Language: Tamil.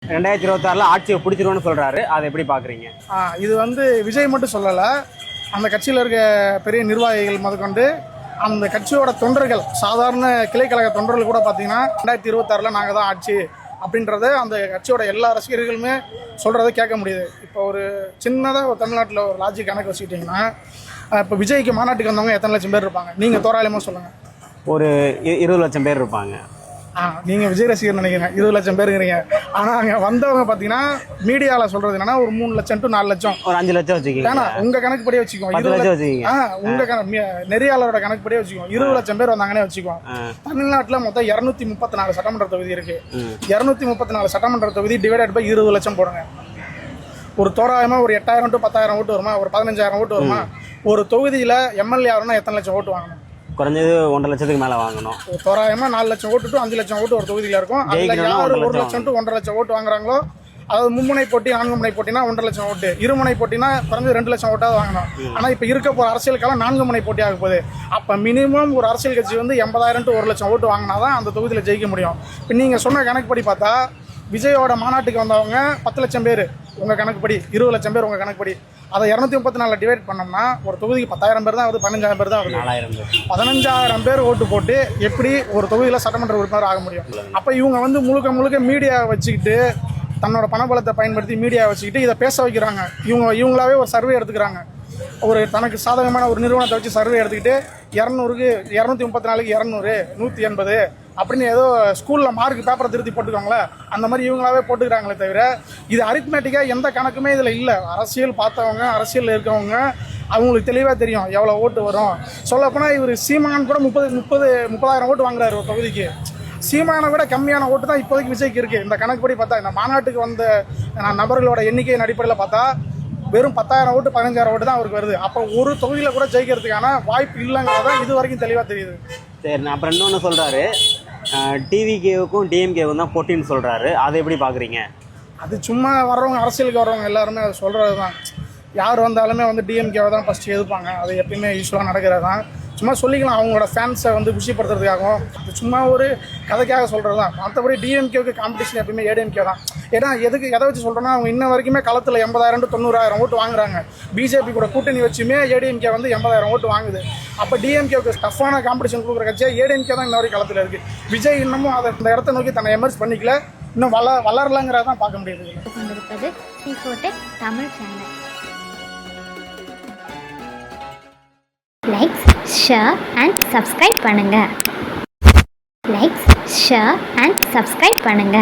2026 ஆட்சியை பிடிச்சிருவோன்னு சொல்கிறாரு. அதை எப்படி பார்க்குறீங்க? இது வந்து விஜய் மட்டும் சொல்லலை, அந்த கட்சியில் இருக்க பெரிய நிர்வாகிகள் முதற்கொண்டு அந்த கட்சியோட தொண்டர்கள், சாதாரண கிளைக்கழக தொண்டர்கள் கூட பார்த்தீங்கன்னா 2026 நாங்கள் தான் ஆட்சி அப்படின்றத அந்த கட்சியோட எல்லா ரசிகர்களுமே சொல்கிறத கேட்க முடியுது. இப்போ ஒரு சின்னதாக ஒரு தமிழ்நாட்டில் ஒரு லாஜிக் கணக்கு வச்சுக்கிட்டிங்கன்னா, இப்போ விஜய்க்கு மாநாட்டுக்கு வந்தவங்க எத்தனை லட்சம் பேர் இருப்பாங்க? நீங்கள் தோராயமாக சொல்லுங்கள். ஒரு 20 லட்சம் பேர் இருப்பாங்க. நீங்கள் விஜய் ரசிகர் நினைக்கிறேன், 20 லட்சம் பேருங்கிறீங்க. ஆனால் அங்கே வந்தவங்க பார்த்தீங்கன்னா மீடியாவில் சொல்கிறது என்னன்னா ஒரு 3 லட்சம் டு 4 லட்சம், ஒரு 5 லட்சம் வச்சுக்கோங்க. ஏன்னா உங்கள் கணக்குப்படியே வச்சுக்கோங்க, 10 லட்சம் வச்சுக்கோங்க. உங்கள் நெறியாளரோட கணக்குப்படியே வச்சுக்கோங்க, 20 லட்சம் பேர் வந்தாங்கன்னே வச்சுக்கோங்க. தமிழ்நாட்டில் மொத்தம் 234 சட்டமன்ற தொகுதி இருக்கு. 234 சட்டமன்ற தொகுதி டிவைடட் பை 20 லட்சம் போடுங்க. ஒரு தோராயமாக ஒரு 8000 டு 10,000 ஓட்டு வருமா? ஒரு 15,000 ஓட்டு வருமா? ஒரு தொகுதியில் எம்எல்ஏ ஆகணும்னா எத்தனை லட்சம் ஓட்டு வாங்கணும்? குறைஞ்சது 1.5 லட்சத்துக்கு மேலே வாங்கணும். தோராயமாக 4 லட்சம் ஓட்டு டு 5 லட்சம் ஓட்டு ஒரு தொகுதியில் இருக்கும். அதில் யார் 1 லட்சம் டு 1.5 லட்சம் ஓட்டு வாங்குறாங்களோ, அதாவது மும்முனை போட்டி 4 முனை போட்டினா 1.5 லட்சம் ஓட்டு, இருமுனை போட்டினா குறைஞ்சது 2 லட்சம் ஓட்டாவது வாங்கணும். ஆனால் இப்போ இருக்க போகிற அரசியல் காலம் 4 முனை போட்டி ஆக போகுது. அப்போ மினிமம் ஒரு அரசியல் கட்சி வந்து 80,000 டு 1 லட்சம் ஓட்டு வாங்கினா தான் அந்த தொகுதியில் ஜெயிக்க முடியும். இப்போ நீங்கள் சொன்ன கணக்குப்படி பார்த்தா விஜயோட மாநாட்டுக்கு வந்தவங்க 10 லட்சம் பேர் உங்கள் கணக்குப்படி, 20 லட்சம் பேர் உங்கள் கணக்குப்படி. அதை 234 டிவைட் பண்ணோம்னா ஒரு தொகுதிக்கு 10,000 பேர் தான் வருது, 15,000 பேர் தான் வருது. 15,000 பேர் ஓட்டு போட்டு எப்படி ஒரு தொகுதியில் சட்டமன்ற உறுப்பினர் ஆக முடியும்? அப்போ இவங்க வந்து முழுக்க மீடியா வச்சுக்கிட்டு, தன்னோட பணபலத்தை பயன்படுத்தி மீடியா வச்சுக்கிட்டு இதை பேச வைக்கிறாங்க. இவங்களாவே ஒரு சர்வே எடுத்துக்கிறாங்க. ஒரு தனக்கு சாதகமான ஒரு நிறுவனத்தை வச்சு சர்வே எடுத்துக்கிட்டு 200க்கு 234க்கு 200 180 அப்படின்னு ஏதோ ஸ்கூலில் மார்க் பேப்பரை திருத்தி போட்டுக்கோங்களே, அந்த மாதிரி இவங்களாவே போட்டுக்கிறாங்களே தவிர இது அரித்மேட்டிக்காக எந்த கணக்குமே இதில் இல்லை. அரசியல் பார்த்தவங்க, அரசியலில் இருக்கவங்க அவங்களுக்கு தெளிவாக தெரியும் எவ்வளோ ஓட்டு வரும். சொல்லப்போனால் இவர் சீமான் கூட 30,000 ஓட்டு வாங்குறாரு ஒரு தொகுதிக்கு. சீமானை விட கம்மியான ஓட்டு தான் இப்போதைக்கு விஜய்க்கு இருக்குது. இந்த கணக்குப்படி பார்த்தா, இந்த மாநாட்டுக்கு வந்த நபர்களோட எண்ணிக்கையின் அடிப்படையில் பார்த்தா வெறும் 10,000 ஓட்டு 15,000 ஓட்டு தான் அவருக்கு வருது. அப்போ ஒரு தொகுதியில் கூட ஜெயிக்கிறதுக்கான வாய்ப்பு இல்லைங்கிறதான் இது வரைக்கும் தெளிவாக தெரியுது. சரி, அப்புறம் இன்னொன்று சொல்கிறாரு, டிவிகேவுக்கும் டிஎம்கேவுக்கும் தான் போட்டின்னு சொல்கிறாரு. அதை எப்படி பார்க்குறீங்க? அது சும்மா வர்றவங்க, அரசியலுக்கு வர்றவங்க எல்லாருமே அதை சொல்கிறது தான். யார் வந்தாலுமே வந்து டிஎம்கேவை தான் ஃபஸ்ட்டு எதிர்ப்பாங்க. அது எப்பயுமே யூஸ்வலாக நடக்கிறது தான். சும்மா சொல்லிக்கலாம், அவங்களோட ஃபேன்ஸை வந்து குஷிப்படுத்துறதுக்காகவும். அது சும்மா ஒரு கதைக்காக சொல்கிறது தான். மற்றபடி டிஎம்கேவுக்கு காம்படிஷன் எப்பயுமே ஏடிஎம்கே தான். ஏன்னா எதை வச்சு சொல்கிறோன்னா, அவங்க இன்ன வரைக்குமே களத்தில் 80,000 டு 90,000 ஓட்டு வாங்குறாங்க. பிஜேபி கூட கூட்டணி வச்சுமே ஏடிஎம்கே வந்து 80,000 ஓட்டு வாங்குது. அப்போ டிஎம்கேவுக்கு டஃப்பான காம்படிஷன் கொடுக்குற கட்சியாக ஏடிஎம்கே தான் இன்ன வரைக்கும் களத்தில் இருக்குது. விஜய் இன்னமும் அதை இந்த இடத்த நோக்கி தன்னை எமர்ஜ் பண்ணிக்கல, இன்னும் வளரலங்கிறதான் பார்க்க முடியுது. Tamil channel like, share and subscribe பண்ணுங்க. லைக், ஷேர் அண்ட் சப்ஸ்கிரைப் பண்ணுங்க.